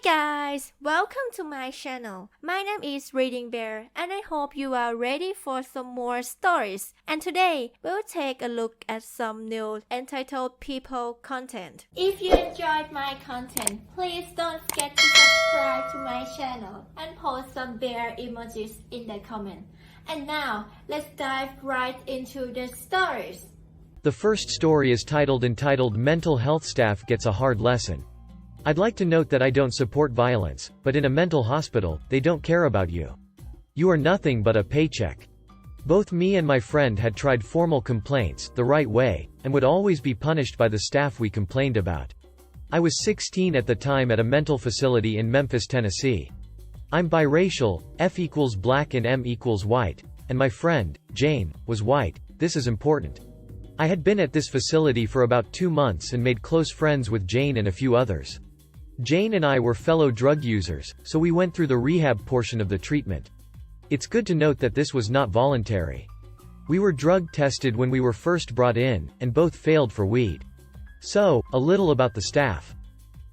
guys, welcome to my channel. My name is ReadingBear and I hope you are ready for some more stories. And today, we'll take a look at some new entitled people content. If you enjoyed my content, please don't forget to subscribe to my channel and post some bear emojis in the comment. And now, let's dive right into the stories. The first story is entitled Mental Health Staff Gets a Hard Lesson. I'd like to note that I don't support violence, but in a mental hospital, they don't care about you. You are nothing but a paycheck. Both me and my friend had tried formal complaints, the right way, and would always be punished by the staff we complained about. I was 16 at the time at a mental facility in Memphis, Tennessee. I'm biracial, F equals black and M equals white, and my friend, Jane, was white. This is important. I had been at this facility for about 2 months and made close friends with Jane and a few others. Jane and I were fellow drug users, so we went through the rehab portion of the treatment. It's good to note that this was not voluntary. We were drug tested when we were first brought in, and both failed for weed. So, a little about the staff.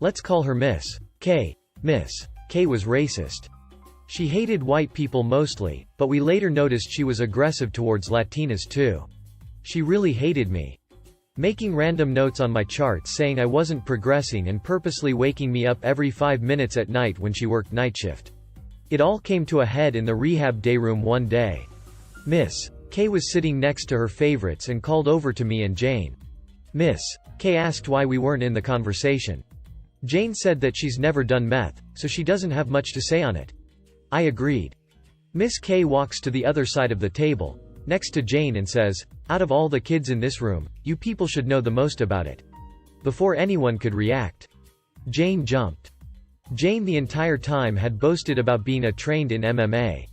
Let's call her Miss K. Miss K was racist. She hated white people mostly, but we later noticed she was aggressive towards Latinas too. She really hated me. Making random notes on my charts saying I wasn't progressing and purposely waking me up every 5 minutes at night when she worked night shift. It all came to a head in the rehab day room one day. Miss K was sitting next to her favorites and called over to me and Jane. Miss K asked why we weren't in the conversation. Jane said that she's never done meth, so she doesn't have much to say on it. I agreed. Miss K walks to the other side of the table, next to Jane, and says, "Out of all the kids in this room, you people should know the most about it." Before anyone could react, Jane jumped. Jane the entire time had boasted about being trained in MMA.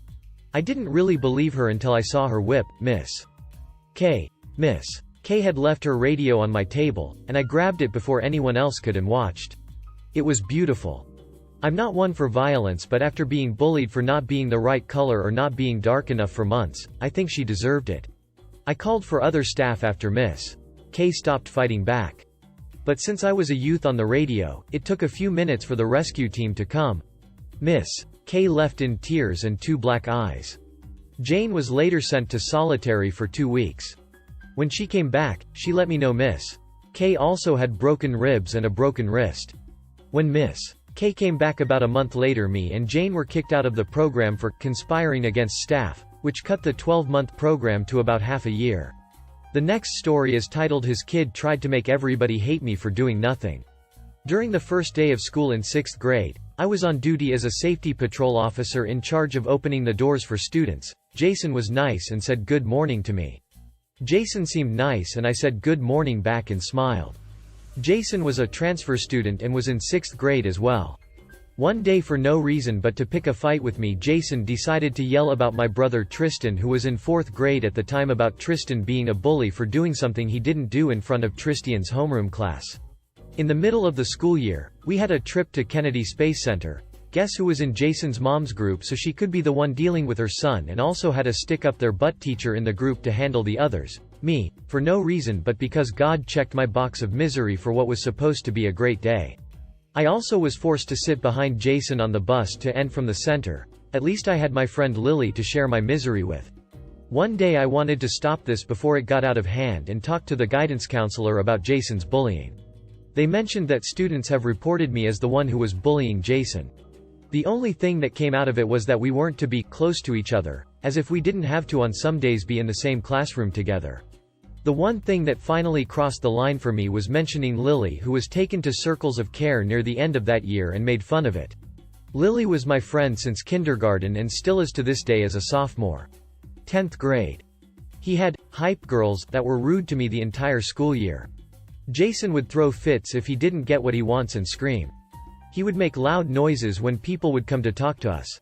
I didn't really believe her until I saw her whip Miss K. Miss K had left her radio on my table, and I grabbed it before anyone else could and watched. It was beautiful. I'm not one for violence, but after being bullied for not being the right color or not being dark enough for months, I think she deserved it. I called for other staff after Miss K stopped fighting back. But since I was a youth on the radio, it took a few minutes for the rescue team to come. Miss K left in tears and 2 black eyes. Jane was later sent to solitary for 2 weeks. When she came back, she let me know Miss K also had broken ribs and a broken wrist. When Miss K came back about a month later, me and Jane were kicked out of the program for conspiring against staff, which cut the 12-month program to about half a year. The next story is titled His Kid Tried to Make Everybody Hate Me for Doing Nothing. During the first day of school in 6th grade, I was on duty as a safety patrol officer in charge of opening the doors for students. Jason was nice and said good morning to me. Jason seemed nice and I said good morning back and smiled. Jason was a transfer student and was in 6th grade as well. One day, for no reason but to pick a fight with me, Jason decided to yell about my brother Tristan, who was in 4th grade at the time, about Tristan being a bully for doing something he didn't do in front of Tristian's homeroom class. In the middle of the school year, we had a trip to Kennedy Space Center. Guess who was in Jason's mom's group so she could be the one dealing with her son, and also had a stick-up-their-butt teacher in the group to handle the others? Me, for no reason but because God checked my box of misery for what was supposed to be a great day. I also was forced to sit behind Jason on the bus to and from the center. At least I had my friend Lily to share my misery with. One day I wanted to stop this before it got out of hand and talked to the guidance counselor about Jason's bullying. They mentioned that students have reported me as the one who was bullying Jason. The only thing that came out of it was that we weren't to be close to each other, as if we didn't have to on some days be in the same classroom together. The one thing that finally crossed the line for me was mentioning Lily, who was taken to circles of care near the end of that year and made fun of it. Lily was my friend since kindergarten and still is to this day as a sophomore. 10th grade. He had hype girls that were rude to me the entire school year. Jason would throw fits if he didn't get what he wants and scream. He would make loud noises when people would come to talk to us.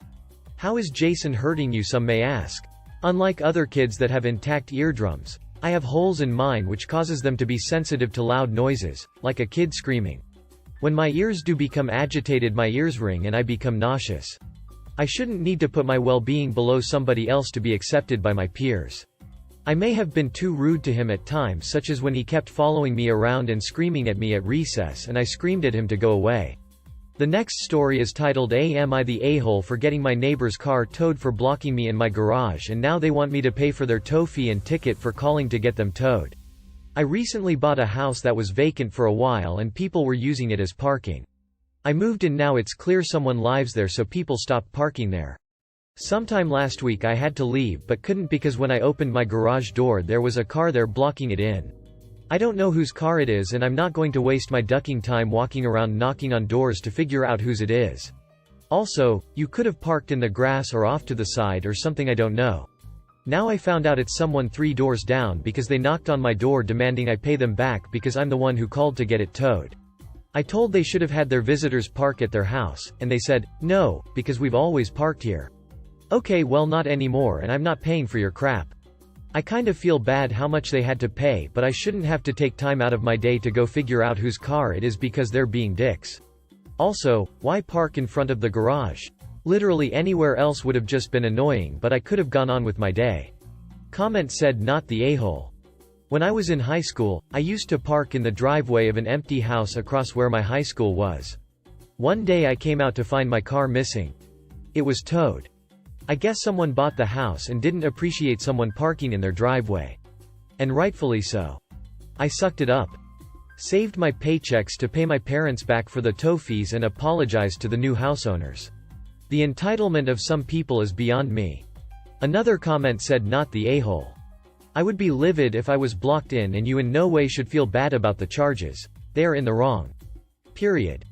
How is Jason hurting you, some may ask? Unlike other kids that have intact eardrums, I have holes in mine which causes them to be sensitive to loud noises, like a kid screaming. When my ears do become agitated, my ears ring and I become nauseous. I shouldn't need to put my well-being below somebody else to be accepted by my peers. I may have been too rude to him at times, such as when he kept following me around and screaming at me at recess and I screamed at him to go away. The next story is titled Am I the A-hole for getting my neighbor's car towed for blocking me in my garage, and now they want me to pay for their tow fee and ticket for calling to get them towed. I recently bought a house that was vacant for a while and people were using it as parking. I moved in, now it's clear someone lives there, so people stopped parking there. Sometime last week I had to leave but couldn't because when I opened my garage door there was a car there blocking it in. I don't know whose car it is and I'm not going to waste my ducking time walking around knocking on doors to figure out whose it is. Also, you could have parked in the grass or off to the side or something, I don't know. Now I found out it's someone 3 doors down because they knocked on my door demanding I pay them back because I'm the one who called to get it towed. I told they should have had their visitors park at their house, and they said, no, because we've always parked here. Okay, well, not anymore, and I'm not paying for your crap. I kind of feel bad how much they had to pay, but I shouldn't have to take time out of my day to go figure out whose car it is because they're being dicks. Also, why park in front of the garage? Literally anywhere else would have just been annoying, but I could have gone on with my day. Comment said, not the a-hole. When I was in high school, I used to park in the driveway of an empty house across where my high school was. One day I came out to find my car missing. It was towed. I guess someone bought the house and didn't appreciate someone parking in their driveway. And rightfully so. I sucked it up. Saved my paychecks to pay my parents back for the tow fees and apologized to the new house owners. The entitlement of some people is beyond me. Another comment said, not the a-hole. I would be livid if I was blocked in, and you in no way should feel bad about the charges. They are in the wrong. Period.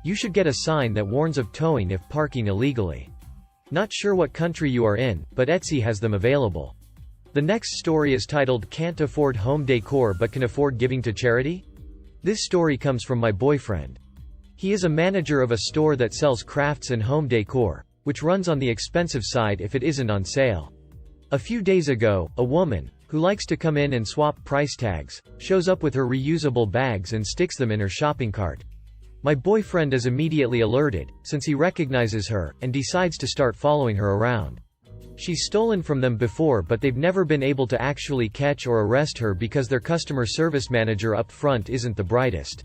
You should get a sign that warns of towing if parking illegally. Not sure what country you are in, but Etsy has them available. The next story is titled Can't Afford Home Decor but Can Afford Giving to Charity? This story comes from my boyfriend. He is a manager of a store that sells crafts and home decor, which runs on the expensive side if it isn't on sale. A few days ago, a woman, who likes to come in and swap price tags, shows up with her reusable bags and sticks them in her shopping cart. My boyfriend is immediately alerted, since he recognizes her, and decides to start following her around. She's stolen from them before, but they've never been able to actually catch or arrest her because their customer service manager up front isn't the brightest.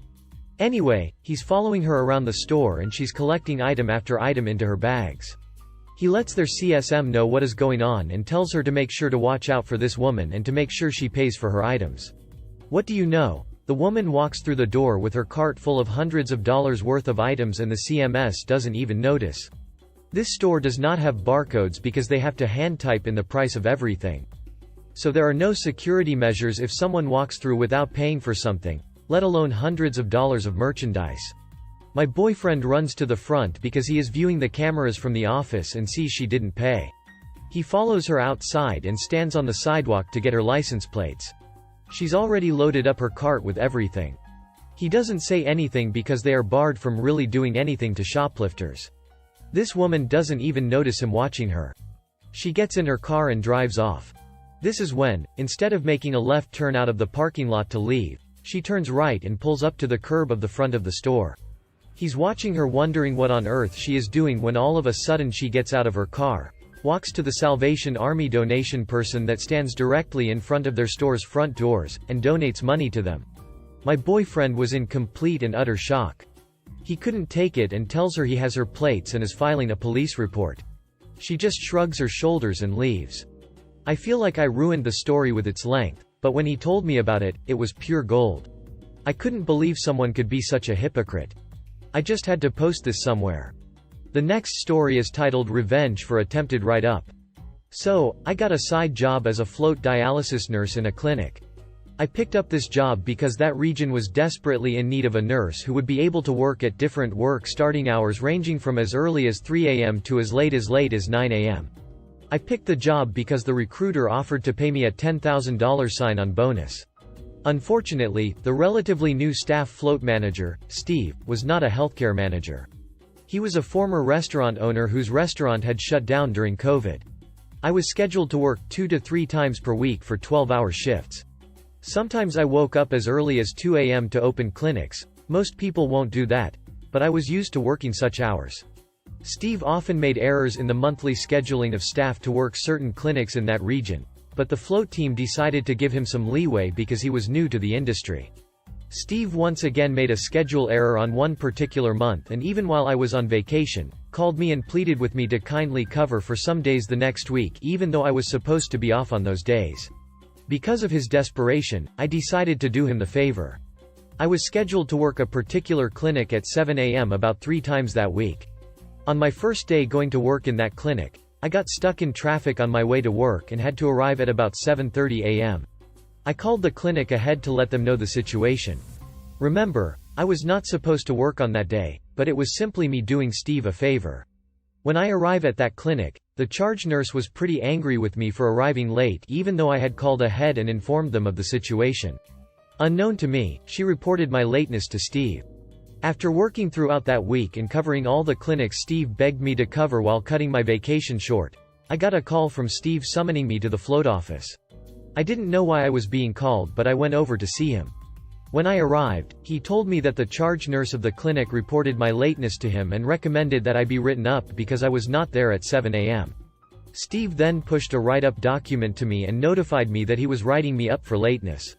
Anyway, he's following her around the store and she's collecting item after item into her bags. He lets their CSM know what is going on and tells her to make sure to watch out for this woman and to make sure she pays for her items. What do you know? The woman walks through the door with her cart full of hundreds of dollars worth of items and the CMS doesn't even notice. This store does not have barcodes because they have to hand type in the price of everything. So there are no security measures if someone walks through without paying for something, let alone hundreds of dollars of merchandise. My boyfriend runs to the front because he is viewing the cameras from the office and sees she didn't pay. He follows her outside and stands on the sidewalk to get her license plates. She's already loaded up her cart with everything. He doesn't say anything because they are barred from really doing anything to shoplifters. This woman doesn't even notice him watching her. She gets in her car and drives off. This is when, instead of making a left turn out of the parking lot to leave, she turns right and pulls up to the curb of the front of the store. He's watching her, wondering what on earth she is doing, when all of a sudden she gets out of her car, walks to the Salvation Army donation person that stands directly in front of their store's front doors, and donates money to them. My boyfriend was in complete and utter shock. He couldn't take it and tells her he has her plates and is filing a police report. She just shrugs her shoulders and leaves. I feel like I ruined the story with its length, but when he told me about it, it was pure gold. I couldn't believe someone could be such a hypocrite. I just had to post this somewhere. The next story is titled Revenge for Attempted Write-Up. So, I got a side job as a float dialysis nurse in a clinic. I picked up this job because that region was desperately in need of a nurse who would be able to work at different starting hours ranging from as early as 3 a.m. to as late as 9 a.m. I picked the job because the recruiter offered to pay me a $10,000 sign-on bonus. Unfortunately, the relatively new staff float manager, Steve, was not a healthcare manager. He was a former restaurant owner whose restaurant had shut down during COVID. I was scheduled to work 2 to 3 times per week for 12-hour shifts. Sometimes I woke up as early as 2 a.m. to open clinics. Most people won't do that, but I was used to working such hours. Steve often made errors in the monthly scheduling of staff to work certain clinics in that region, but the float team decided to give him some leeway because he was new to the industry. Steve once again made a schedule error on one particular month, and even while I was on vacation, called me and pleaded with me to kindly cover for some days the next week even though I was supposed to be off on those days. Because of his desperation, I decided to do him the favor. I was scheduled to work a particular clinic at 7 a.m. about 3 times that week. On my first day going to work in that clinic, I got stuck in traffic on my way to work and had to arrive at about 7:30 a.m. I called the clinic ahead to let them know the situation. Remember, I was not supposed to work on that day, but it was simply me doing Steve a favor. When I arrived at that clinic, the charge nurse was pretty angry with me for arriving late even though I had called ahead and informed them of the situation. Unknown to me, she reported my lateness to Steve. After working throughout that week and covering all the clinics Steve begged me to cover while cutting my vacation short, I got a call from Steve summoning me to the float office. I didn't know why I was being called, but I went over to see him. When I arrived, he told me that the charge nurse of the clinic reported my lateness to him and recommended that I be written up because I was not there at 7 a.m. Steve then pushed a write-up document to me and notified me that he was writing me up for lateness.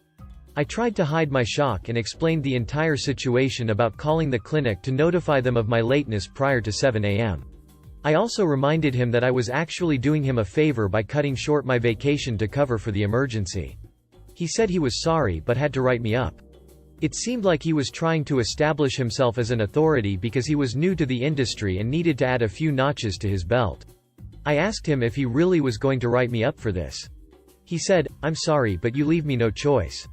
I tried to hide my shock and explained the entire situation about calling the clinic to notify them of my lateness prior to 7 a.m. I also reminded him that I was actually doing him a favor by cutting short my vacation to cover for the emergency. He said he was sorry but had to write me up. It seemed like he was trying to establish himself as an authority because he was new to the industry and needed to add a few notches to his belt. I asked him if he really was going to write me up for this. He said, "I'm sorry, but you leave me no choice."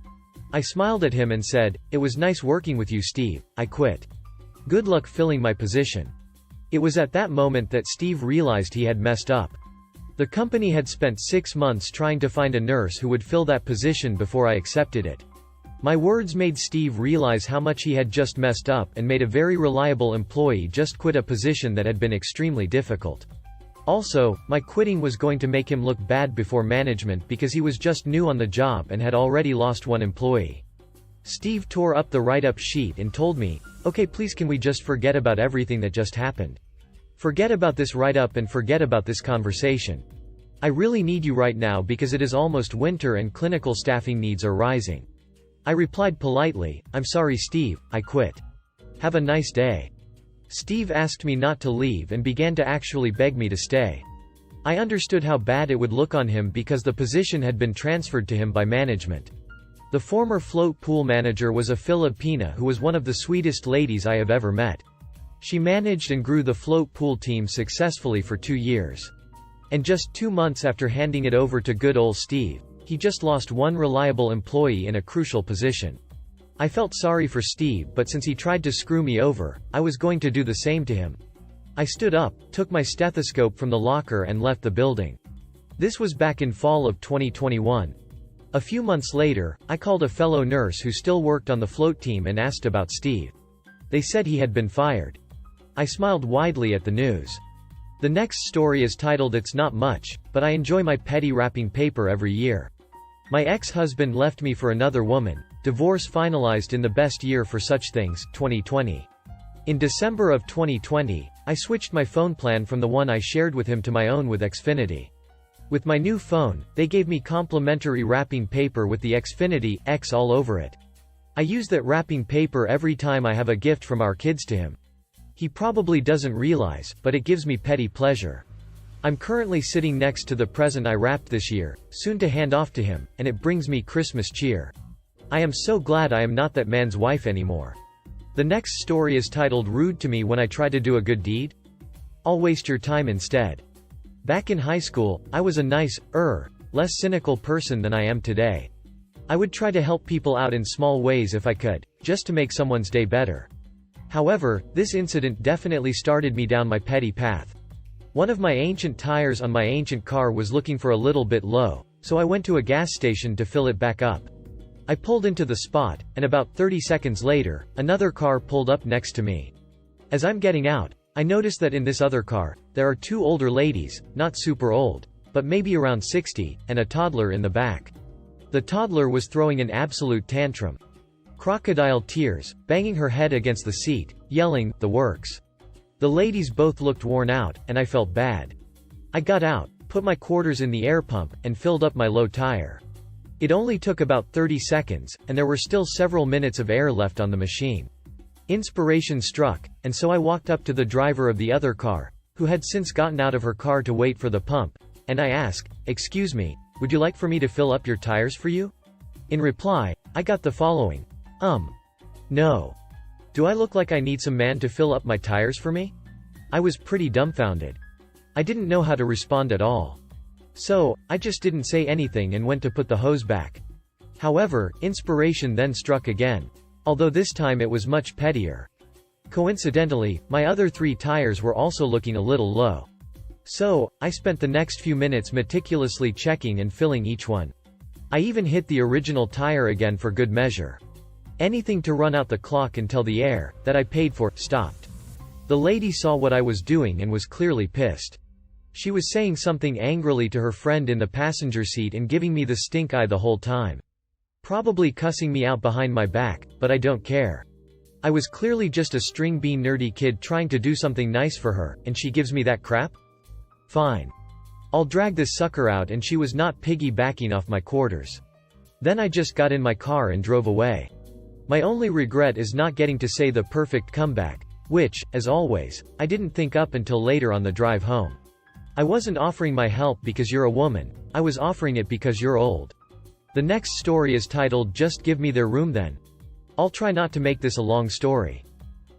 I smiled at him and said, "It was nice working with you, Steve. I quit. Good luck filling my position." It was at that moment that Steve realized he had messed up. The company had spent 6 months trying to find a nurse who would fill that position before I accepted it. My words made Steve realize how much he had just messed up and made a very reliable employee just quit a position that had been extremely difficult. Also, my quitting was going to make him look bad before management because he was just new on the job and had already lost one employee. Steve tore up the write-up sheet and told me, "Okay, please, can we just forget about everything that just happened? Forget about this write-up and forget about this conversation. I really need you right now because it is almost winter and clinical staffing needs are rising." I replied politely, "I'm sorry, Steve, I quit. Have a nice day." Steve asked me not to leave and began to actually beg me to stay. I understood how bad it would look on him because the position had been transferred to him by management. The former float pool manager was a Filipina who was one of the sweetest ladies I have ever met. She managed and grew the float pool team successfully for 2 years. And just 2 months after handing it over to good old Steve, he just lost one reliable employee in a crucial position. I felt sorry for Steve, but since he tried to screw me over, I was going to do the same to him. I stood up, took my stethoscope from the locker and left the building. This was back in fall of 2021. A few months later, I called a fellow nurse who still worked on the float team and asked about Steve. They said he had been fired. I smiled widely at the news. The next story is titled "It's Not Much, but I Enjoy My Petty Wrapping Paper Every Year." My ex-husband left me for another woman. Divorce finalized in the best year for such things, 2020. In December of 2020, I switched my phone plan from the one I shared with him to my own with Xfinity. With my new phone, they gave me complimentary wrapping paper with the Xfinity X all over it. I use that wrapping paper every time I have a gift from our kids to him. He probably doesn't realize, but it gives me petty pleasure. I'm currently sitting next to the present I wrapped this year, soon to hand off to him, and it brings me Christmas cheer. I am so glad I am not that man's wife anymore. The next story is titled "Rude to Me When I Try to Do a Good Deed? I'll Waste Your Time Instead." Back in high school, I was a nice, less cynical person than I am today. I would try to help people out in small ways if I could, just to make someone's day better. However, this incident definitely started me down my petty path. One of my ancient tires on my ancient car was looking for a little bit low, so I went to a gas station to fill it back up. I pulled into the spot, and about 30 seconds later, another car pulled up next to me. As I'm getting out, I noticed that in this other car, there are 2 older ladies, not super old, but maybe around 60, and a toddler in the back. The toddler was throwing an absolute tantrum. Crocodile tears, banging her head against the seat, yelling, the works. The ladies both looked worn out, and I felt bad. I got out, put my quarters in the air pump, and filled up my low tire. It only took about 30 seconds, and there were still several minutes of air left on the machine. Inspiration struck, and so I walked up to the driver of the other car, who had since gotten out of her car to wait for the pump, and I asked, "Excuse me, would you like for me to fill up your tires for you?" In reply, I got the following. No. Do I look like I need some man to fill up my tires for me? I was pretty dumbfounded. I didn't know how to respond at all. So, I just didn't say anything and went to put the hose back. However, inspiration then struck again. Although this time it was much pettier. Coincidentally, my other 3 tires were also looking a little low. So, I spent the next few minutes meticulously checking and filling each one. I even hit the original tire again for good measure. Anything to run out the clock until the air, that I paid for, stopped. The lady saw what I was doing and was clearly pissed. She was saying something angrily to her friend in the passenger seat and giving me the stink eye the whole time. Probably cussing me out behind my back, but I don't care. I was clearly just a string bean nerdy kid trying to do something nice for her, and she gives me that crap? Fine. I'll drag this sucker out, and she was not piggybacking off my quarters. Then I just got in my car and drove away. My only regret is not getting to say the perfect comeback, which, as always, I didn't think up until later on the drive home. I wasn't offering my help because you're a woman, I was offering it because you're old. The next story is titled "Just Give Me Their Room Then." I'll try not to make this a long story.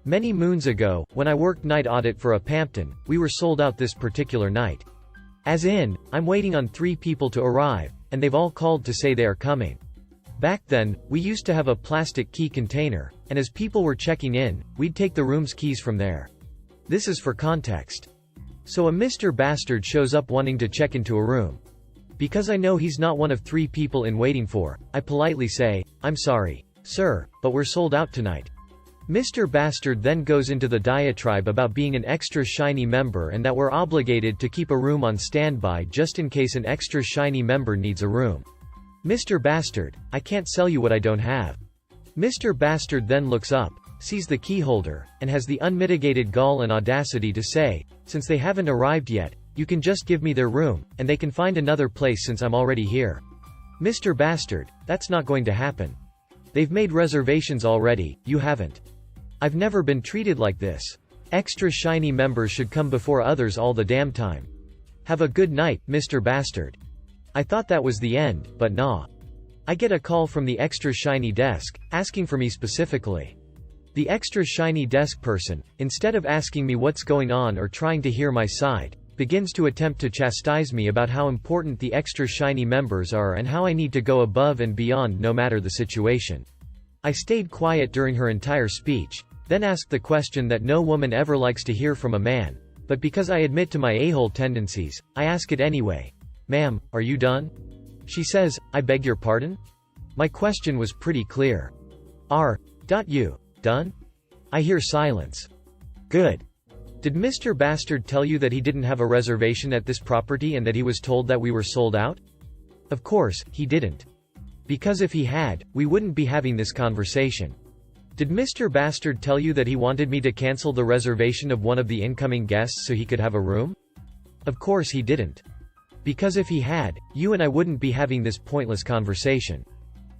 Many moons ago, when I worked night audit for a Pampton, we were sold out this particular night. As in, I'm waiting on 3 people to arrive, and they've all called to say they are coming. Back then, we used to have a plastic key container, and as people were checking in, we'd take the room's keys from there. This is for context. So a Mr. Bastard shows up wanting to check into a room. Because I know he's not one of 3 people in waiting for, I politely say, "I'm sorry, sir, but we're sold out tonight." Mr. Bastard then goes into the diatribe about being an extra shiny member and that we're obligated to keep a room on standby just in case an extra shiny member needs a room. Mr. Bastard, I can't sell you what I don't have. Mr. Bastard then looks up, sees the key holder, and has the unmitigated gall and audacity to say, "Since they haven't arrived yet, you can just give me their room, and they can find another place since I'm already here." Mr. Bastard, that's not going to happen. They've made reservations already, you haven't. I've never been treated like this. Extra shiny members should come before others all the damn time. Have a good night, Mr. Bastard. I thought that was the end, but nah. I get a call from the extra shiny desk, asking for me specifically. The extra shiny desk person, instead of asking me what's going on or trying to hear my side, begins to attempt to chastise me about how important the extra shiny members are and how I need to go above and beyond no matter the situation. I stayed quiet during her entire speech, then asked the question that no woman ever likes to hear from a man, but because I admit to my a-hole tendencies, I ask it anyway. "Ma'am, are you done?" She says, "I beg your pardon?" My question was pretty clear. You done? I hear silence. Good. Did Mr. Bastard tell you that he didn't have a reservation at this property and that he was told that we were sold out? Of course, he didn't. Because if he had, we wouldn't be having this conversation. Did Mr. Bastard tell you that he wanted me to cancel the reservation of one of the incoming guests so he could have a room? Of course he didn't. Because if he had, you and I wouldn't be having this pointless conversation.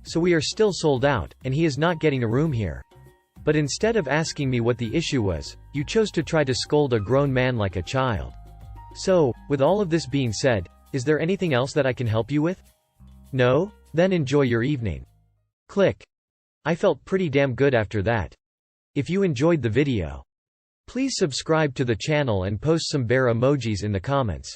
So we are still sold out, and he is not getting a room here. But instead of asking me what the issue was, you chose to try to scold a grown man like a child. So, with all of this being said, is there anything else that I can help you with? No? Then enjoy your evening. Click. I felt pretty damn good after that. If you enjoyed the video, please subscribe to the channel and post some bear emojis in the comments.